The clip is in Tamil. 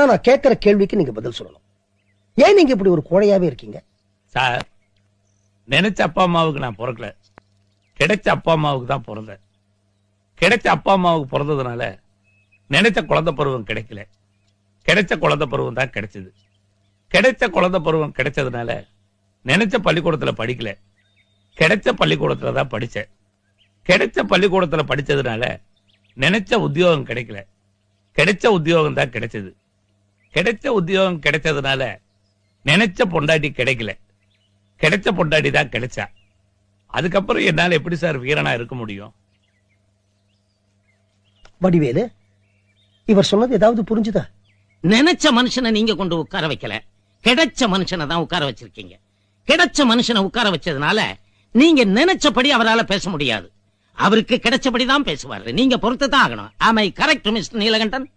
நான் கேட்கிற கேள்விக்கு நீங்க பதில் சொல்லணும். ஏன் நீங்க இப்படி ஒரு கோழையாவே இருக்கீங்க? சார், நினைச்ச அப்பா அம்மாவுக்கு நான் பிறக்கல, கிடைச்ச அப்பா அம்மாவுக்கு தான் பிறந்தேன். கிடைச்ச அப்பா அம்மாவுக்கு பிறந்ததுனால நினைச்ச குழந்தை பருவம் கிடைக்கல, கிடைச்ச குழந்தை பருவம் தான் கிடைச்சது. கிடைச்ச குழந்தை பருவம் கிடைச்சதுனால நினைச்ச பள்ளிக்கூடத்துல படிக்கல, கிடைச்ச பள்ளிக்கூடத்துல தான் படிச்சேன். கிடைச்ச பள்ளிக்கூடத்துல படிச்சதுனால நினைச்ச உத்தியோகம் கிடைக்கல, கிடைச்ச உத்தியோகம் தான் கிடைச்சது. கிடைச்ச உத்தியோகம் கிடைச்சதுனால நினைச்ச பொண்டாட்டி கிடைக்கல, கிடைச்ச பொண்டாட்டி தான் கிடைச்சா. அதுக்கப்புறம் என்னால எப்படி சார் வீரனா இருக்க முடியும்? வடிவேலு, இவர் சொன்னது ஏதாவது புரிஞ்சுதா? நினைச்ச மனுஷனை நீங்க கொண்டு உட்கார வைக்கல, கிடைச்ச மனுஷனை தான் உட்கார வச்சிருக்கீங்க. கிடைச்ச மனுஷனை உட்கார வச்சதுனால நீங்க நினைச்சபடி அவரால பேச முடியாது. அவருக்கு கிடைச்சபடி தான் பேசுவாரு. நீங்க பொறுத்து தான் ஆகணும். ஆமை கரெக்ட் மிஸ்டர் நீலகண்டன்?